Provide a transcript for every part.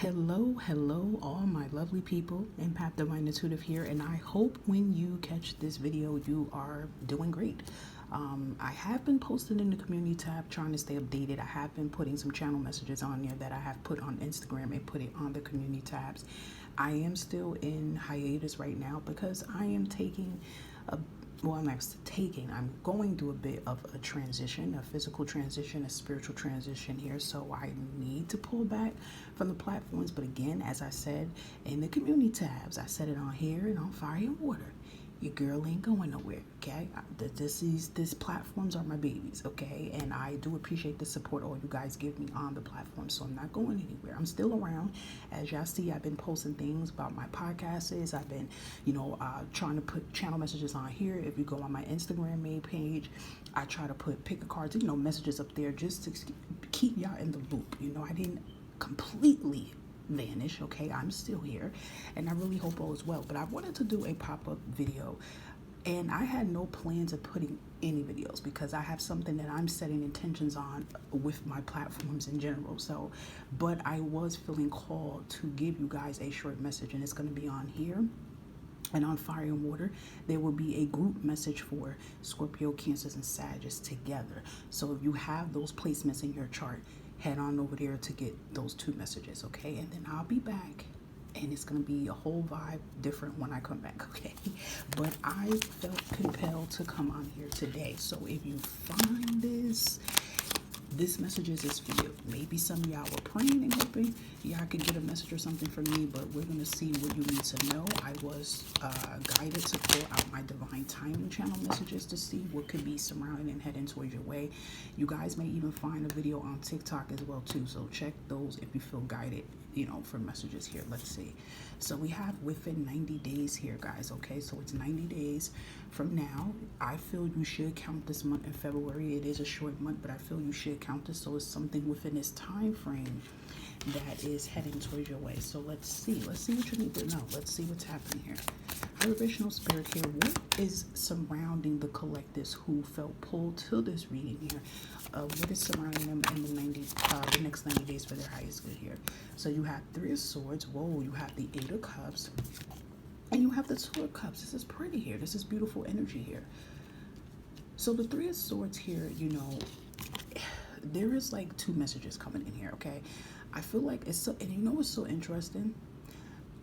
Hello, all my lovely people. Impact Divine Intuitive here, and I hope when you catch this video, you are doing great. I have been posting in the community tab, trying to stay updated. I have been putting some channel messages on there that I have put on Instagram and put it on the community tabs. I am still in hiatus right now because I am taking a I'm going through a bit of a transition, a physical transition, a spiritual transition here. So I need to pull back from the platforms. But again, as I said in the community tabs, I said it on here and on Fire and Water. Your girl ain't going nowhere, okay? These platforms are my babies, okay? And I do appreciate the support all you guys give me on the platform, so I'm not going anywhere. I'm still around. As y'all see, I've been posting things about my podcasts. I've been, trying to put channel messages on here. If you go on my Instagram main page, I try to put pick a card, messages up there just to keep y'all in the loop. I didn't completely vanish, okay? I'm still here, and I really hope all is well. But I wanted to do a pop-up video, and I had no plans of putting any videos because I have something that I'm setting intentions on with my platforms in general. But I was feeling called to give you guys a short message, and it's going to be on here. And on Fire and Water, there will be a group message for Scorpio, Cancers, and Sagittarius together. So if you have those placements in your chart, head on over there to get those two messages, okay? And then I'll be back, and it's going to be a whole vibe different when I come back, okay? But I felt compelled to come on here today. So if you find this message is for you. Maybe some of y'all were praying and hoping y'all could get a message or something from me, but we're going to see what you need to know. I was guided to pull out my Divine Timing channel messages to see what could be surrounding and heading towards your way. You guys may even find a video on TikTok as well too, so check those if you feel guided, for messages here. Let's see. So we have within 90 days here, guys, okay? So it's 90 days from now. I feel you should count this month in February. It is a short month, but I feel you should count this, so it's something within this time frame that is heading towards your way. So let's see what you need to know. Let's see what's happening here. Higher Vibrational Spirit here, what is surrounding the collectives who felt pulled to this reading here? What is surrounding them in the next 90 days for their highest good here? So you have Three of Swords. Whoa, you have the Eight of Cups, and you have the Two of Cups. This is pretty here. This is beautiful energy here. So the Three of Swords here, there is like two messages coming in here, okay? I feel like it's so, and what's so interesting?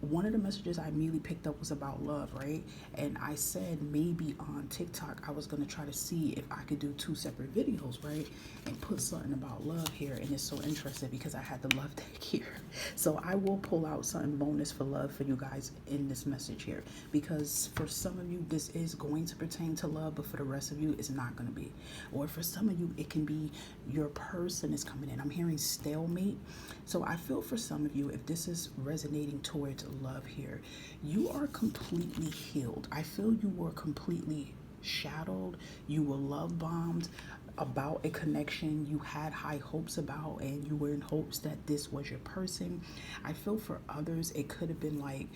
One of the messages I immediately picked up was about love, right? And I said maybe on TikTok I was going to try to see if I could do two separate videos, right? And put something about love here. And it's so interesting because I had the love deck here. So I will pull out something bonus for love for you guys in this message here. Because for some of you, this is going to pertain to love, but for the rest of you, it's not going to be. Or for some of you, it can be your person is coming in. I'm hearing stalemate. So I feel for some of you, if this is resonating towards love here, you are completely healed. I feel you were completely shadowed. You were love bombed about a connection you had high hopes about, and you were in hopes that this was your person. I feel for others, it could have been like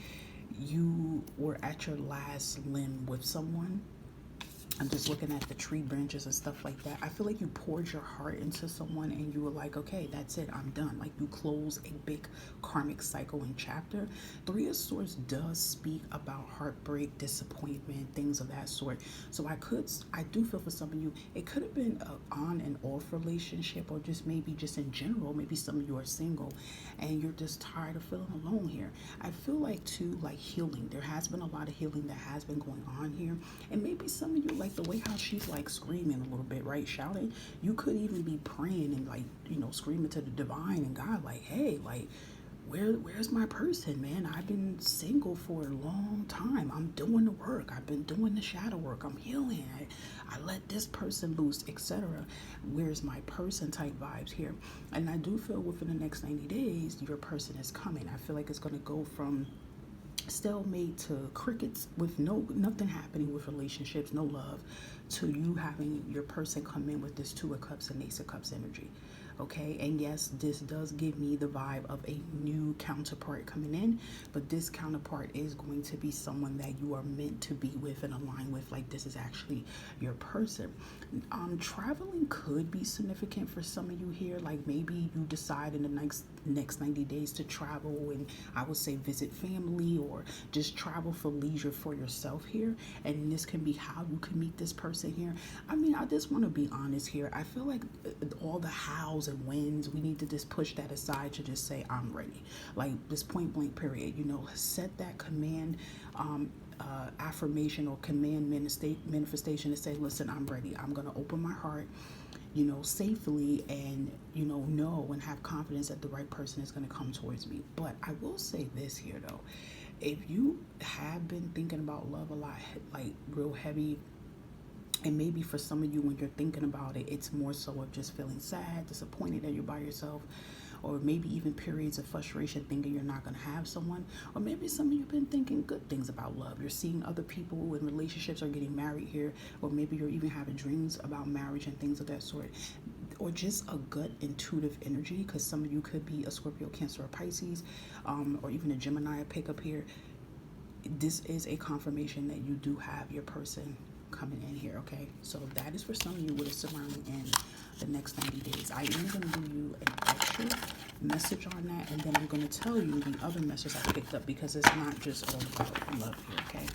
you were at your last limb with someone. I'm just looking at the tree branches and stuff like that. I feel like you poured your heart into someone and you were like, okay, that's it, I'm done. Like you close a big karmic cycle and chapter. Three of Swords does speak about heartbreak, disappointment, things of that sort. So I do feel for some of you, it could have been an on and off relationship, or just maybe just in general, maybe some of you are single and you're just tired of feeling alone here. I feel like too, like healing. There has been a lot of healing that has been going on here. And maybe some of you, like the way how she's like screaming a little bit, right? Shouting. You could even be praying and like, screaming to the divine and God, like, hey, like, where's my person, man? I've been single for a long time. I'm doing the work. I've been doing the shadow work. I'm healing. I let this person loose, etc. Where's my person type vibes here? And I do feel within the next 90 days, your person is coming. I feel like it's going to go from stalemate to crickets with nothing happening with relationships, no love, to you having your person come in with this Two of Cups and Ace of Cups energy. okay? And yes, this does give me the vibe of a new counterpart coming in, but this counterpart is going to be someone that you are meant to be with and align with. Like, this is actually your person. Traveling could be significant for some of you here. Like, maybe you decide in the next 90 days to travel, and I would say visit family or just travel for leisure for yourself here. And this can be how you can meet this person here. I mean, I just want to be honest here. I feel like all the hows and whens, we need to just push that aside to just say, I'm ready. Like, this point blank period, you know, set that command affirmation or command manifestation to say, listen, I'm ready. I'm going to open my heart, you know, safely, and, you know and have confidence that the right person is going to come towards me. But I will say this here, though. If you have been thinking about love a lot, like real heavy, and maybe for some of you, when you're thinking about it, it's more so of just feeling sad, disappointed that you're by yourself, or maybe even periods of frustration thinking you're not going to have someone. Or maybe some of you have been thinking good things about love. You're seeing other people in relationships are getting married here, or maybe you're even having dreams about marriage and things of that sort. Or just a gut intuitive energy, because some of you could be a Scorpio, Cancer, or Pisces, or even a Gemini pickup here. This is a confirmation that you do have your person coming in here, okay? So that is for some of you what is surrounding in the next 90 days. I am going to give you an extra message on that, and then I'm going to tell you the other message I picked up, because it's not just all about love here, okay?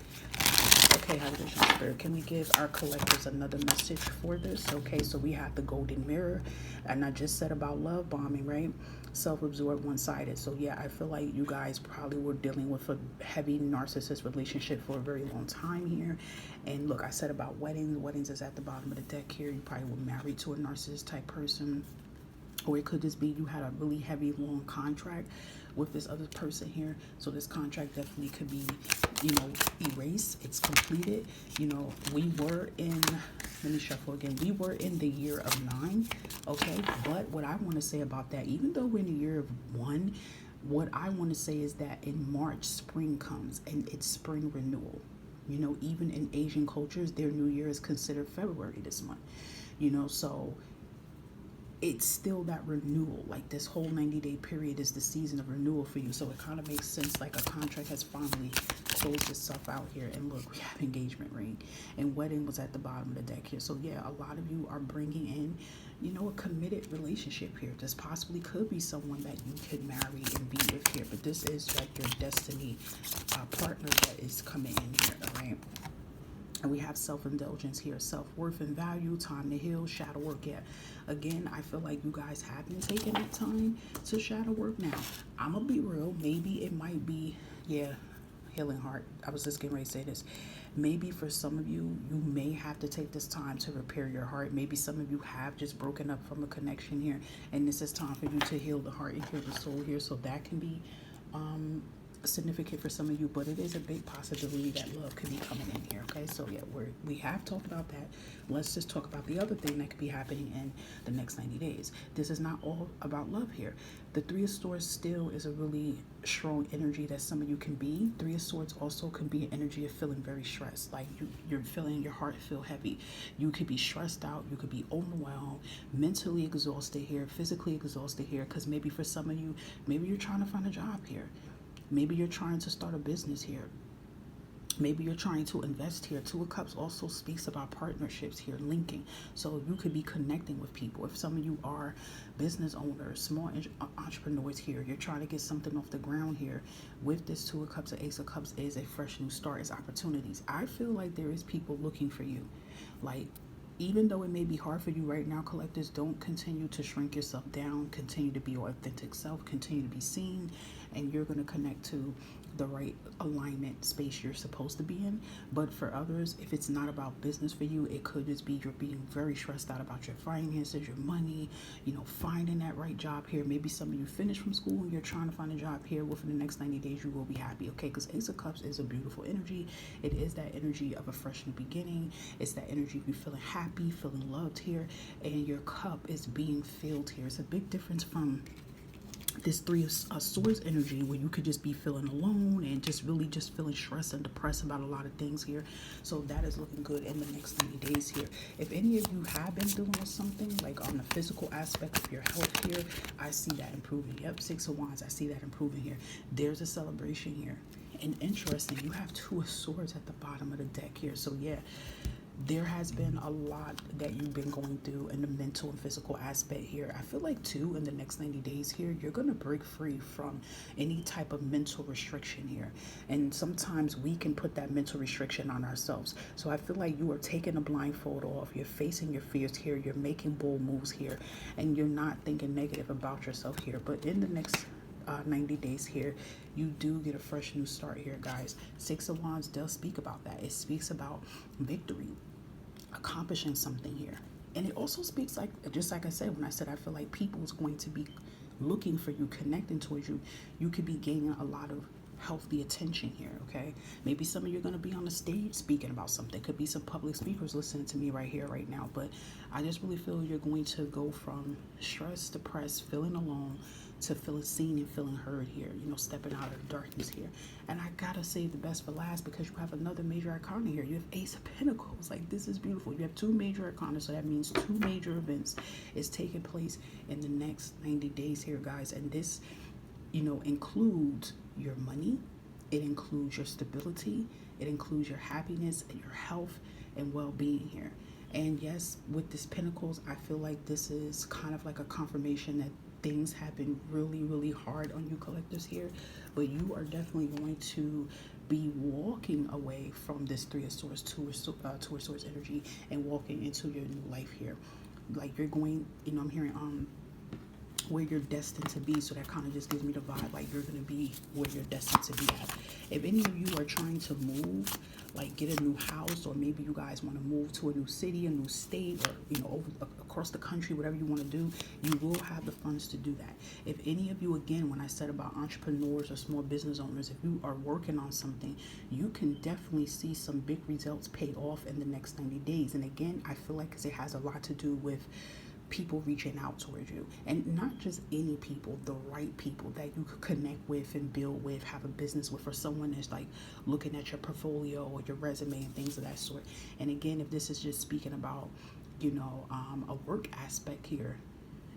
Okay, Elevation Spirit, can we give our collectors another message for this? Okay, so we have the Golden Mirror, and I just said about love bombing, right? Self-absorbed, one-sided. So yeah, I feel like you guys probably were dealing with a heavy narcissist relationship for a very long time here. And look, I said about weddings. Weddings is at the bottom of the deck here. You probably were married to a narcissist type person. Or it could just be you had a really heavy, long contract with this other person here. So this contract definitely could be, you know, erased. It's completed. You know, we were in, let me shuffle again. We were in the year of 9, okay? But what I want to say about that, even though we're in the year of 1, what I want to say is that in March, spring comes, and it's spring renewal. You know, even in Asian cultures, their New Year is considered February this month. You know, so it's still that renewal. Like, this whole 90-day period is the season of renewal for you. So it kind of makes sense, like a contract has finally closed itself out here. And look, we have engagement ring, and wedding was at the bottom of the deck here. So yeah, a lot of you are bringing in, you know, a committed relationship here. This possibly could be someone that you could marry and be with here. But this is like your destiny partner that is coming in here, all right? And we have self-indulgence here, self-worth and value, time to heal, shadow work. Yeah, again, I feel like you guys have been taking that time to shadow work. Now, I'm going to be real. Maybe it might be, yeah, healing heart. I was just getting ready to say this. Maybe for some of you, you may have to take this time to repair your heart. Maybe some of you have just broken up from a connection here, and this is time for you to heal the heart and heal the soul here. So that can be significant for some of you, but it is a big possibility that love could be coming in here, okay? So yeah, we have talked about that. Let's just talk about the other thing that could be happening in the next 90 days. This is not all about love here. The Three of Swords still is a really strong energy that some of you can be. Three of Swords also can be an energy of feeling very stressed. Like you're feeling your heart feel heavy. You could be stressed out. You could be overwhelmed, mentally exhausted here, physically exhausted here, because maybe for some of you, maybe you're trying to find a job here. Maybe you're trying to start a business here. Maybe you're trying to invest here. Two of Cups also speaks about partnerships here, linking. So you could be connecting with people. If some of you are business owners, small entrepreneurs here, you're trying to get something off the ground here. With this Two of Cups and Ace of Cups is a fresh new start, is opportunities. I feel like there is people looking for you. Like, even though it may be hard for you right now, collectors, don't continue to shrink yourself down. Continue to be your authentic self. Continue to be seen. And you're going to connect to the right alignment space you're supposed to be in. But for others, if it's not about business for you, it could just be you're being very stressed out about your finances, your money, you know, finding that right job here. Maybe some of you finished from school and you're trying to find a job here. Within the next 90 days, you will be happy, okay? Because Ace of Cups is a beautiful energy. It is that energy of a fresh new beginning. It's that energy of you feeling happy, feeling loved here, and your cup is being filled here. It's a big difference from this three of swords energy where you could just be feeling alone and just really just feeling stressed and depressed about a lot of things here. So that is looking good in the next 90 days here. If any of you have been dealing with something like on the physical aspect of your health here, I see that improving. Yep, 6 of Wands, I see that improving here. There's a celebration here. And interesting, you have 2 of Swords at the bottom of the deck here. So yeah, there has been a lot that you've been going through in the mental and physical aspect here. I feel like too, in the next 90 days here, you're going to break free from any type of mental restriction here. And sometimes we can put that mental restriction on ourselves. So I feel like you are taking a blindfold off. You're facing your fears here. You're making bold moves here. And you're not thinking negative about yourself here. But in the next 90 days here, you do get a fresh new start here, guys. 6 of Wands does speak about that. It speaks about victory, accomplishing something here. And it also speaks, like, just like I said, when I said I feel like people is going to be looking for you, connecting towards you. You could be gaining a lot of healthy attention here. Okay, maybe some of you are going to be on the stage speaking about something. Could be some public speakers listening to me right here, right now. But I just really feel you're going to go from stressed, depressed, feeling alone, to feeling seen and feeling heard here, you know, stepping out of the darkness here. And I gotta save the best for last because you have another major arcana here. You have Ace of Pentacles. Like, this is beautiful. You have 2 major arcana, so that means 2 major events is taking place in the next 90 days here, guys. And this, you know, includes your money, it includes your stability, it includes your happiness and your health and well-being here. And yes, with this Pentacles, I feel like this is kind of like a confirmation that things have been really, really hard on you collectors here, but you are definitely going to be walking away from this 3 of Swords, 2 of Swords energy, and walking into your new life here. Like, you're going, you know, I'm hearing where you're destined to be. So that kind of just gives me the vibe like you're going to be where you're destined to be at. If any of you are trying to move, like get a new house, or maybe you guys want to move to a new city, a new state, or, you know, across the country, whatever you want to do, you will have the funds to do that. If any of you, again, when I said about entrepreneurs or small business owners, if you are working on something, you can definitely see some big results pay off in the next 90 days. And again, I feel like, because it has a lot to do with people reaching out towards you, and not just any people, the right people that you could connect with and build with, have a business with, or someone that's like looking at your portfolio or your resume and things of that sort. And again, if this is just speaking about, you know, a work aspect here,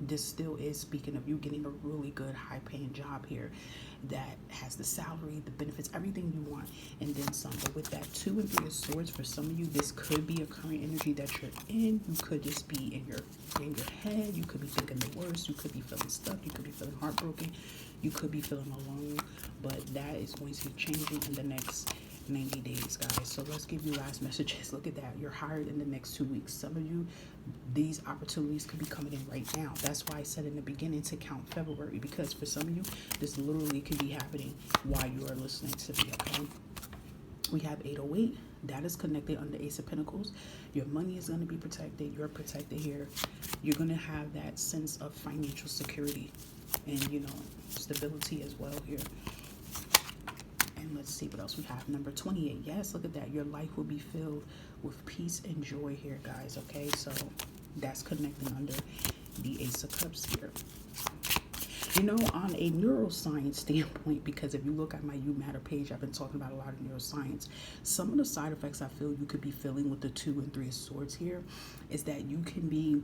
this still is speaking of you getting a really good high paying job here that has the salary, the benefits, everything you want, and then some. But with that 2 and 3 of Swords, for some of you, this could be a current energy that you're in. You could just be in your head. You could be thinking the worst. You could be feeling stuck. You could be feeling heartbroken. You could be feeling alone. But that is going to be changing in the next 90 days, guys. So let's give you last messages. Look at that. You're hired in the next 2 weeks. Some of you, these opportunities could be coming in right now. That's why I said in the beginning to count February, because for some of you, this literally could be happening while you are listening to me. Okay, we have 808. That is connected under Ace of Pentacles. Your money is going to be protected. You're protected here. You're going to have that sense of financial security and, you know, stability as well here. And let's see what else we have. Number 28. Yes, look at that. Your life will be filled with peace and joy here, guys. Okay, so that's connecting under the Ace of Cups here. You know, on a neuroscience standpoint, because if you look at my You Matter page, I've been talking about a lot of neuroscience. Some of the side effects I feel you could be feeling with the 2 and 3 of Swords here is that you can be,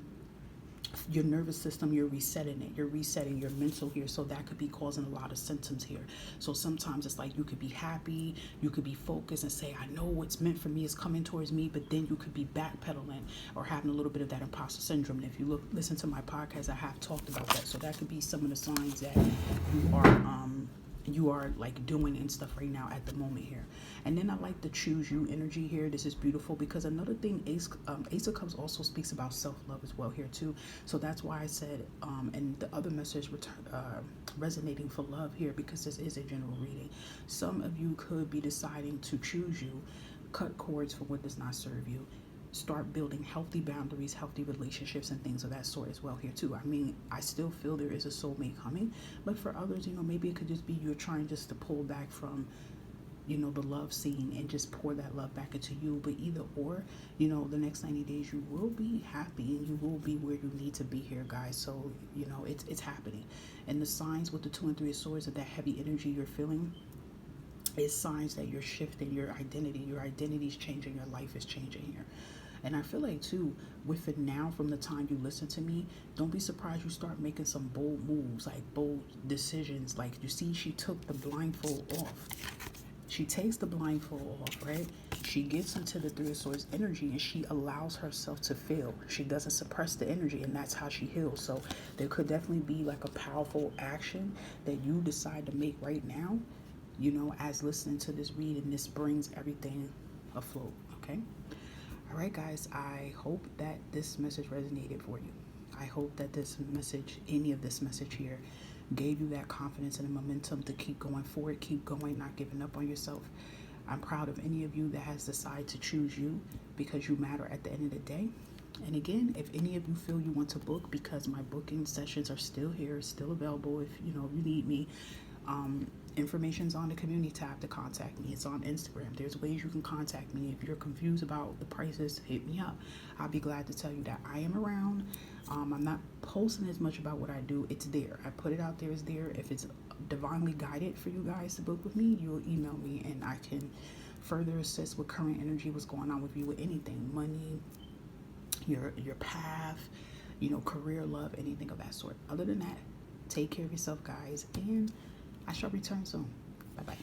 your nervous system, you're resetting it. You're resetting your mental here. So that could be causing a lot of symptoms here. So sometimes it's like you could be happy, you could be focused and say, I know what's meant for me is coming towards me, but then you could be backpedaling or having a little bit of that imposter syndrome. And if you listen to my podcast, I have talked about that. So that could be some of the signs that you are like doing and stuff right now at the moment here. And then I like the choose you energy here. This is beautiful because another thing, Ace of Cups also speaks about self-love as well here too. So that's why I said, and the other message resonating for love here, because this is a general reading. Some of you could be deciding to choose you, cut cords for what does not serve you, start building healthy boundaries, healthy relationships, and things of that sort as well here too. I mean, I still feel there is a soulmate coming, but for others, you know, maybe it could just be you're trying just to pull back from you know, the love scene and just pour that love back into you. But either or, you know, the next 90 days you will be happy and you will be where you need to be here, guys. So, you know, it's happening. And the signs with the 2 and 3 of swords of that heavy energy you're feeling is signs that you're shifting your identity's changing, your life is changing here. And I feel like too, with it now, from the time you listen to me, don't be surprised you start making some bold moves, like bold decisions. Like, you see, she took the blindfold off. She takes the blindfold off, right? She gets into the 3 of swords energy and she allows herself to feel. She doesn't suppress the energy, and that's how she heals. So there could definitely be like a powerful action that you decide to make right now, you know, as listening to this read, and this brings everything afloat, okay? All right, guys, I hope that this message resonated for you. I hope that this message, any of this message here, gave you that confidence and the momentum to keep going forward, keep going, not giving up on yourself. I'm proud of any of you that has decided to choose you, because you matter at the end of the day. And again, if any of you feel you want to book, because my booking sessions are still here, still available, if you know you need me, information's on the community tab to contact me. It's on Instagram. There's ways you can contact me. If you're confused about the prices, hit me up. I'll be glad to tell you that I am around. I'm not posting as much about what I do. It's there. I put it out there. It's there. If it's divinely guided for you guys to book with me, you'll email me and I can further assist with current energy, what's going on with you, with anything, money, your path, you know, career, love, anything of that sort. Other than that, take care of yourself, guys, and I shall return soon. Bye-bye.